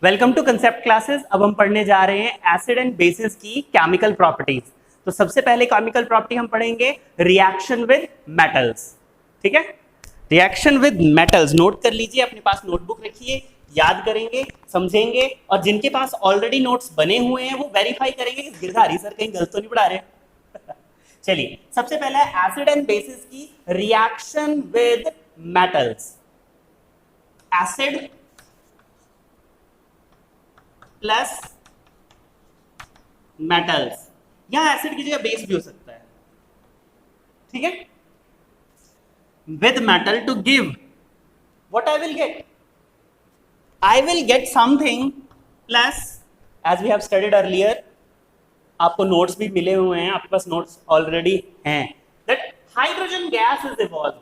Welcome to concept classes. अब हम पढ़ने जा रहे हैं एसिड एंड बेसिस की केमिकल प्रॉपर्टीज। तो सबसे पहले केमिकल प्रॉपर्टी हम पढ़ेंगे रिएक्शन विद मेटल्स। ठीक है, रिएक्शन विद मेटल्स नोट कर लीजिए, अपने पास नोटबुक रखिए, याद करेंगे, समझेंगे, और जिनके पास ऑलरेडी नोट्स बने हुए हैं वो वेरीफाई करेंगे कि गिरधारी सर कहीं गलत तो नहीं पढ़ा रहे। चलिए, सबसे पहला एसिड एंड बेसिस की reaction with metals. Acid plus metals, यहां एसिड की जगह बेस भी हो सकता है। ठीक है, with metal to give what I will get something plus, as we have studied earlier, आपको नोट्स भी मिले हुए हैं, आपके पास नोट्स ऑलरेडी हैं, that hydrogen gas is evolve.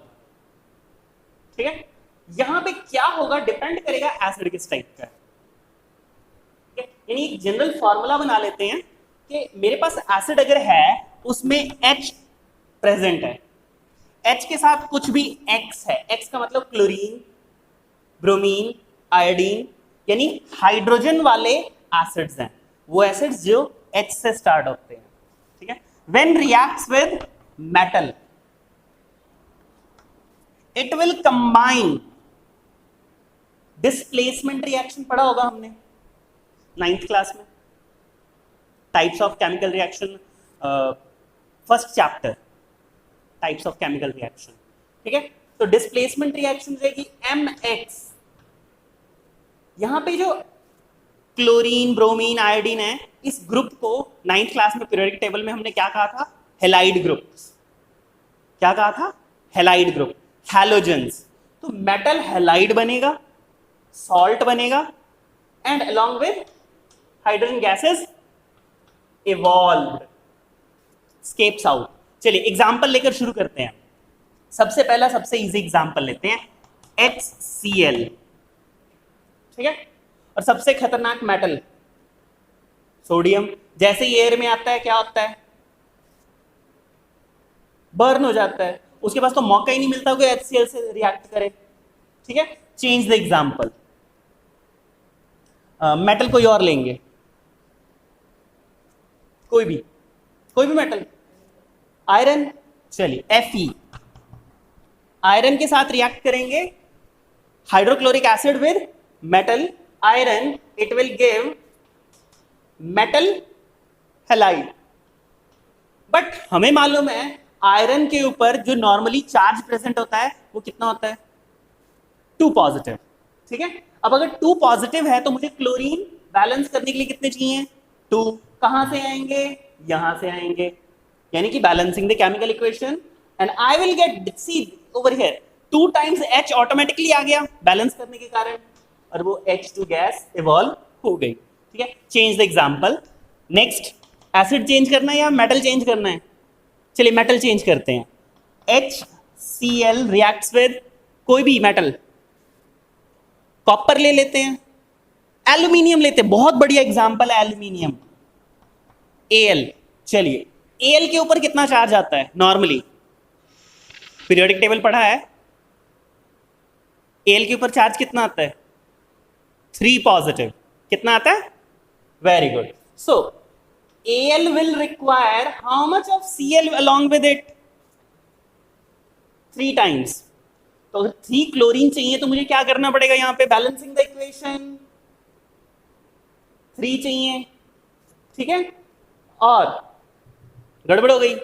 ठीक है, यहां पे क्या होगा डिपेंड करेगा एसिड किस टाइप का है। यानी जनरल फॉर्मूला बना लेते हैं कि मेरे पास एसिड अगर है उसमें H प्रेजेंट है, H के साथ कुछ भी X है, X का मतलब क्लोरीन, ब्रोमीन, आयोडीन, यानी हाइड्रोजन वाले एसिड्स हैं, वो एसिड्स जो H से स्टार्ट होते हैं। ठीक है, when reacts with metal it will combine, displacement reaction पढ़ा होगा हमने 9th क्लास में, types of chemical reaction, first chapter, types of chemical reaction. ठीक है, तो डिस्प्लेसमेंट रिएक्शन रहेगी MX। यहां पे जो क्लोरीन, ब्रोमीन, आयोडीन है, इस ग्रुप को 9th क्लास में पीरियोडिक टेबल में हमने क्या कहा था? Halide groups. क्या कहा था? Halide group, halogens. तो मेटल हेलाइड बनेगा, सॉल्ट बनेगा, and along with hydrogen gases evolved, scapes out. चलिए एग्जांपल लेकर शुरू करते हैं। सबसे पहला सबसे इजी एग्जांपल लेते हैं, HCl। ठीक है, और सबसे खतरनाक मेटल सोडियम। जैसे ही एयर में आता है क्या होता है? बर्न हो जाता है, उसके पास तो मौका ही नहीं मिलता कोई HCl से रिएक्ट करे। ठीक है, चेंज द एग्जांपल, मेटल कोई और लेंगे, कोई भी मेटल, आयरन। चलिए Fe, आयरन के साथ रिएक्ट करेंगे hydrochloric acid with metal iron, it will give metal halide. But हमें मालूम है आयरन के ऊपर जो नॉर्मली चार्ज प्रेजेंट होता है वो कितना होता है? 2 पॉजिटिव। ठीक है, अब अगर 2 पॉजिटिव है तो मुझे क्लोरीन बैलेंस करने के लिए कितने चाहिए? 2। कहां से आएंगे? यहां से आएंगे, यानी कि balancing the chemical equation, and I will get, see over here 2 times H automatically आ गया बैलेंस करने के कारण, और वो H2 गैस इवॉल्व हो गई। ठीक है, change the example. Next, acid change करना है या मेटल चेंज करना है? चलिए मेटल चेंज करते हैं। HCl रिएक्ट्स विद कोई भी मेटल, कॉपर ले लेते हैं, एल्यूमिनियम लेते हैं, बहुत बढ़िया एग्जांपल है एल्यूमिनियम, Al। चलिए Al के ऊपर कितना चार्ज आता है नॉर्मली? पीरियोडिक टेबल पढ़ा है, Al के ऊपर चार्ज कितना आता है? 3 पॉजिटिव। कितना आता है? Very good. So Al will require how much of Cl along with it? 3 times। तो अगर 3 क्लोरीन चाहिए तो मुझे क्या करना पड़ेगा? यहां पे बैलेंसिंग द इक्वेशन, 3 चाहिए। ठीक है, और गड़बड़ हो गई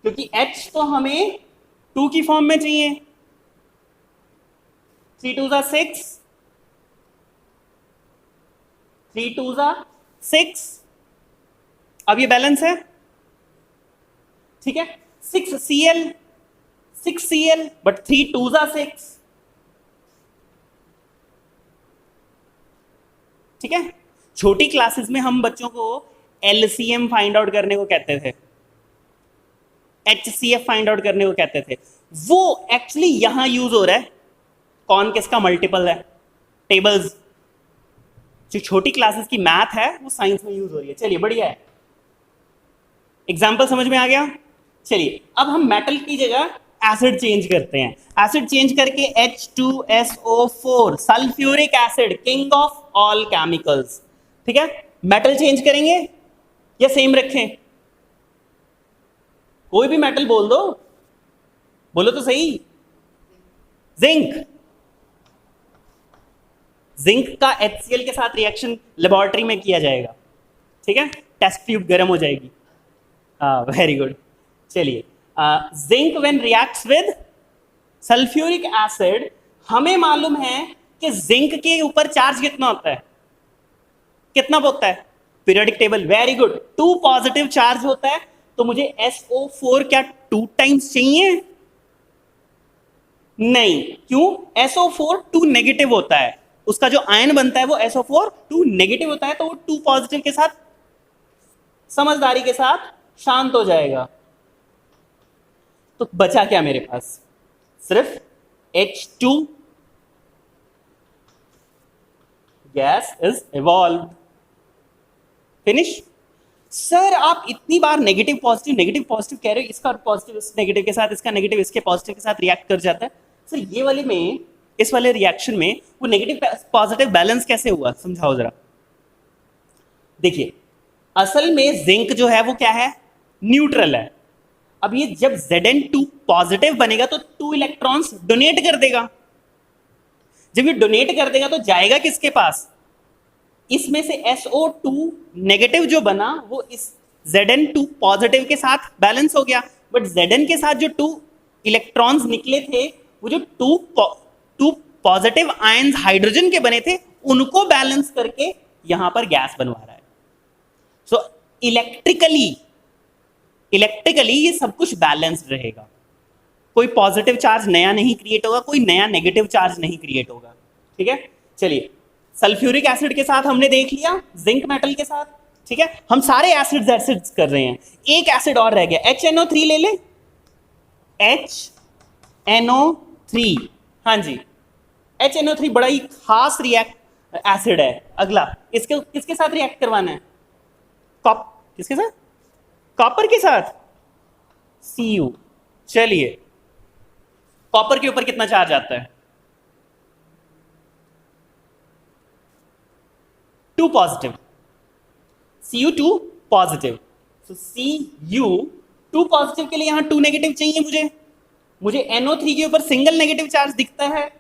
क्योंकि H तो हमें 2 की फॉर्म में चाहिए, 3 2 जा 6, 3 2 जा 6। अब ये बैलेंस है। ठीक है, 6Cl बट 3 2 जा 6। ठीक है, छोटी क्लासेस में हम बच्चों को LCM फाइंड आउट करने को कहते थे, HCF फाइंड आउट करने को कहते थे, वो एक्चुअली यहां यूज हो रहा है। कौन किसका मल्टीपल है? टेबल्स। जो छोटी क्लासेस की मैथ है वो साइंस में यूज हो रही है। चलिए बढ़िया है, एग्जाम्पल समझ में आ गया। चलिए अब हम मेटल की जगह एसिड चेंज करते हैं। एसिड चेंज करके H2SO4 sulphuric acid, king of all chemicals. ठीक है, मेटल चेंज करेंगे या सेम रखें? कोई भी मेटल बोल दो, बोलो तो सही। जिंक, जिंक का HCl के साथ रिएक्शन लेबोरेटरी में किया जाएगा। ठीक है, टेस्ट ट्यूब गर्म हो जाएगी। हाँ, वेरी गुड। चलिए, zinc when reacts with sulphuric acid, हमें मालूम है कि जिंक के ऊपर चार्ज कितना होता है, कितना होता है? Periodic table, very good, 2 positive charge होता है। तो मुझे SO4 क्या 2 टाइम्स चाहिए? नहीं, क्यों? SO4 2 नेगेटिव होता है, उसका जो आयन बनता है वो SO4 2 नेगेटिव होता है, तो वो 2 पॉजिटिव के साथ समझदारी के साथ शांत हो जाएगा। तो बचा क्या मेरे पास? सिर्फ H2 gas is evolve. Finish. Sir आप इतनी बार नेगेटिव पॉजिटिव कह रहे हो, इसका पॉजिटिव इस नेगेटिव के साथ, इसका नेगेटिव इसके पॉजिटिव के साथ रिएक्ट कर जाता है। सर ये वाले में, इस वाले रिएक्शन में वो नेगेटिव पॉजिटिव बैलेंस कैसे हुआ, समझाओ जरा। देखिए, असल में जिंक जो है वो क्या है? न्यूट्रल है। अब ये जब Zn2 पॉजिटिव बनेगा तो 2 इलेक्ट्रॉन्स डोनेट कर देगा। जब ये डोनेट कर देगा तो जाएगा किसके पास? इसमें से SO2 नेगेटिव जो बना वो इस Zn2 पॉजिटिव के साथ बैलेंस हो गया, बट Zn के साथ जो 2 इलेक्ट्रॉन्स निकले थे, वो जो 2 पॉजिटिव आयंस हाइड्रोजन के बने थे, उनको बैलेंस करके यहां पर गैस बनवा रहा है। सो इलेक्ट्रिकली ये सब कुछ बैलेंस्ड रहेगा। कोई पॉजिटिव चार्ज नया नहीं क्रिएट होगा, कोई नया नेगेटिव चार्ज नहीं क्रिएट होगा। ठीक है, चलिए, सल्फ्यूरिक एसिड के साथ हमने देख लिया, जिंक मेटल के साथ। ठीक है, हम सारे एसिड्स कर रहे हैं। एक एसिड और रह गया, HNO3 ले ले। HNO3, हाँ जी, HNO3 बड़ा ही खास एसिड है। अगला, किसके साथ रिएक्ट करवाना है? किसके साथ? कॉपर के साथ, Cu। चलिए, कॉपर के ऊपर कितना चार्ज आता है? 2 पॉजिटिव, Cu2 पॉजिटिव। तो Cu2 पॉजिटिव के लिए यहां 2 नेगेटिव चाहिए मुझे NO3 के ऊपर सिंगल नेगेटिव चार्ज दिखता है।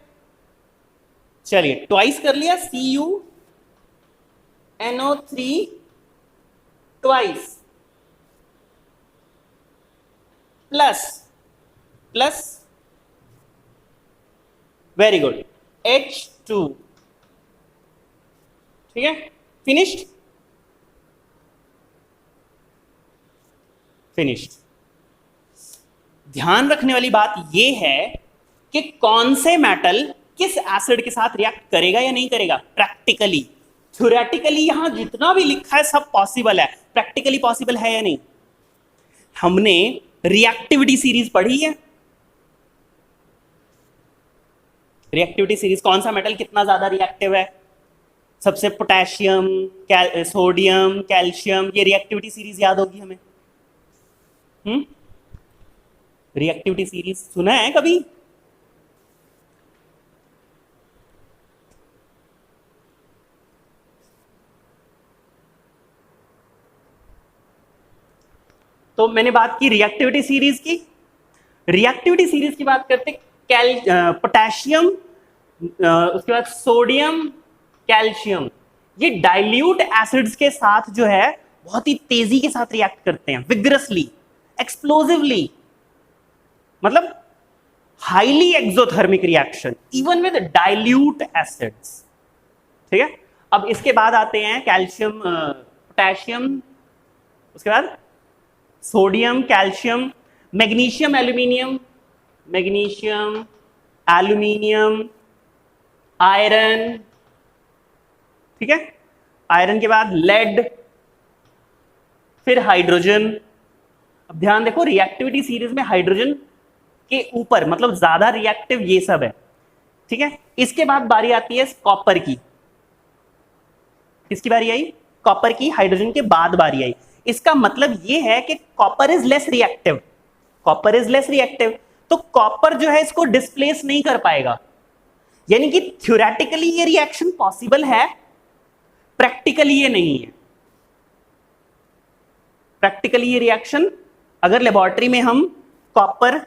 चलिए, ट्वाइस कर लिया, Cu NO3 twice, plus very good H2। ठीक है, फिनिश्ड। ध्यान रखने वाली बात यह है कि कौन से मेटल किस एसिड के साथ रिएक्ट करेगा या नहीं करेगा। प्रैक्टिकली, थ्योरेटिकली यहां जितना भी लिखा है सब पॉसिबल है, प्रैक्टिकली पॉसिबल है या नहीं? हमने रिएक्टिविटी सीरीज पढ़ी है। रिएक्टिविटी सीरीज, कौन सा मेटल कितना ज्यादा रिएक्टिव है? सबसे पोटेशियम, सोडियम, कैल्शियम, ये रिएक्टिविटी सीरीज याद होगी हमें। रिएक्टिविटी सीरीज सुना है कभी? तो मैंने बात की रिएक्टिविटी सीरीज की। रिएक्टिविटी सीरीज की बात करते, पोटेशियम, उसके बाद सोडियम, कैल्शियम, ये डाइल्यूट एसिड्स के साथ जो है बहुत ही तेजी के साथ रिएक्ट करते हैं, विग्रसली, एक्सप्लोसिवली, मतलब highly exothermic reaction even with dilute acids. ठीक है, अब इसके बाद आते हैं कैल्शियम, पोटेशियम, उसके बाद sodium, calcium, magnesium, aluminium, iron. ठीक है, आयरन के बाद लेड, फिर हाइड्रोजन। अब ध्यान देखो, रिएक्टिविटी सीरीज में हाइड्रोजन के ऊपर मतलब ज्यादा रिएक्टिव ये सब है। ठीक है, इसके बाद बारी आती है कॉपर की। किसकी बारी आई? कॉपर की। हाइड्रोजन के बाद बारी आई। इसका मतलब ये है कि कॉपर इज लेस रिएक्टिव। तो कॉपर जो है इसको डिस्प्लेस नहीं कर पाएगा, यानी कि थ्योरेटिकली ये रिएक्शन पॉसिबल है, प्रैक्टिकली ये नहीं है। प्रैक्टिकली ये रिएक्शन, अगर लेबोरेटरी में हम कॉपर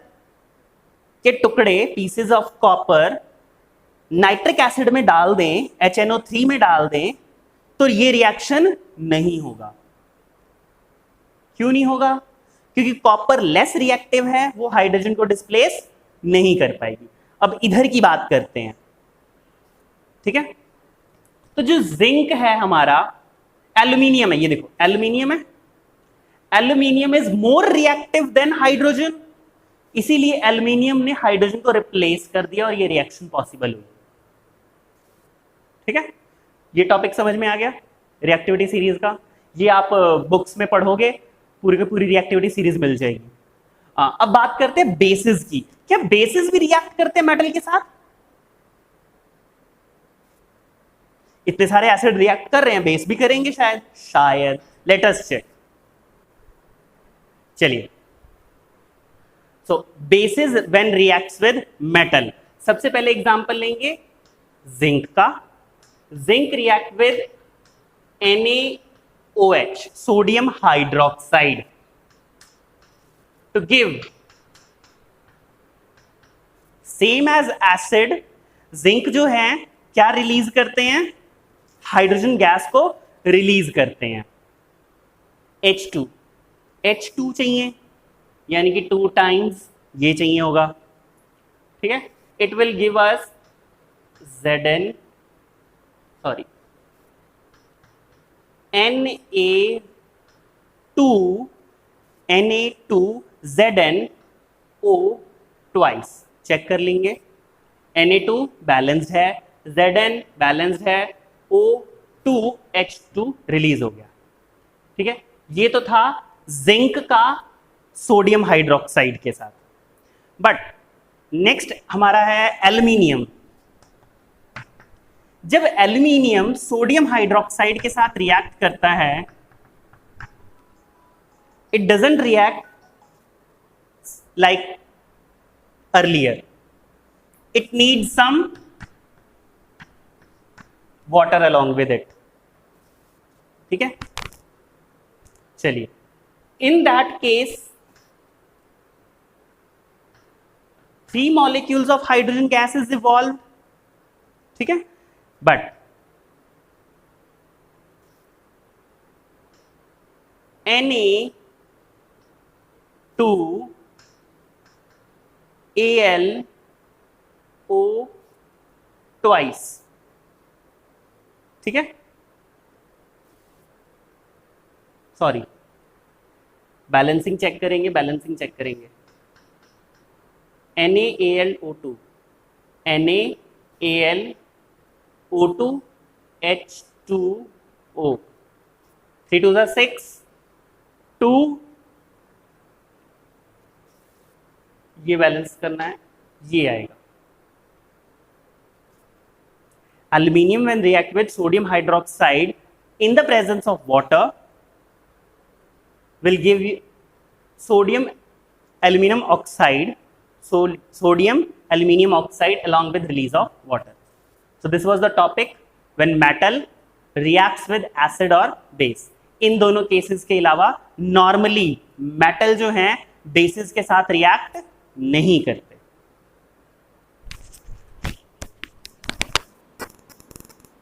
के टुकड़े, pieces of copper nitric acid में डाल दें, HNO3 में डाल दें, तो ये रिएक्शन नहीं होगा। क्यों नहीं होगा? क्योंकि कॉपर लेस रिएक्टिव है, वो हाइड्रोजन को डिस्प्लेस नहीं कर पाएगी। अब इधर की बात करते हैं, ठीक है। तो जो जिंक है हमारा, एल्यूमिनियम है, ये देखो एल्यूमिनियम है, aluminium is more reactive than hydrogen, इसीलिए एल्यूमिनियम ने हाइड्रोजन को रिप्लेस कर दिया और ये रिएक्शन पॉसिबल हुई। ठीक है, ये टॉपिक समझ में आ गया रिएक्टिविटी सीरीज का। ये आप बुक्स में पढ़ोगे, पूरी की पूरी रिएक्टिविटी सीरीज मिल जाएगी। अब बात करते हैं बेसिस की। क्या बेसिस भी रिएक्ट करते हैं मेटल के साथ? इतने सारे एसिड रिएक्ट कर रहे हैं, बेस भी करेंगे शायद, शायद। Let us check. चलिए, so bases when reacts with metal, सबसे पहले एग्जांपल लेंगे जिंक का। Zinc react with NaOH, sodium hydroxide, to give same as acid. Zinc जो है क्या रिलीज करते हैं? हाइड्रोजन गैस को रिलीज करते हैं। H2 चाहिए, यानी कि 2 टाइम्स ये चाहिए होगा, ठीक है। It will give us Na2ZnO twice. Check कर लेंगे, Na2 बैलेंस्ड है, Zn बैलेंस्ड है, O2H2 रिलीज हो गया, ठीक है। ये तो था जिंक का सोडियम हाइड्रोक्साइड के साथ। बट नेक्स्ट हमारा है एल्यूमिनियम। जब एल्यूमिनियम सोडियम हाइड्रोक्साइड के साथ रिएक्ट करता है, it doesn't react like earlier, it needs some water along with it, ठीक है। चलिए, in that case 3 molecules of hydrogen gas is evolved, ठीक है। बट Na2AlO ट्वाइस, ठीक है। सॉरी, बैलेंसिंग चेक करेंगे, NaAlO2, NaAlO2 H2O, 3 2 6, 2, ये बैलेंस करना है, ये आएगा। Aluminium when react with sodium hydroxide in the presence of water will give you sodium aluminum oxide, sodium aluminum oxide along with release of water. So this was the topic when metal reacts with acid or base. इन दोनों cases के अलावा normally metal जो हैं basis के साथ react नहीं करते।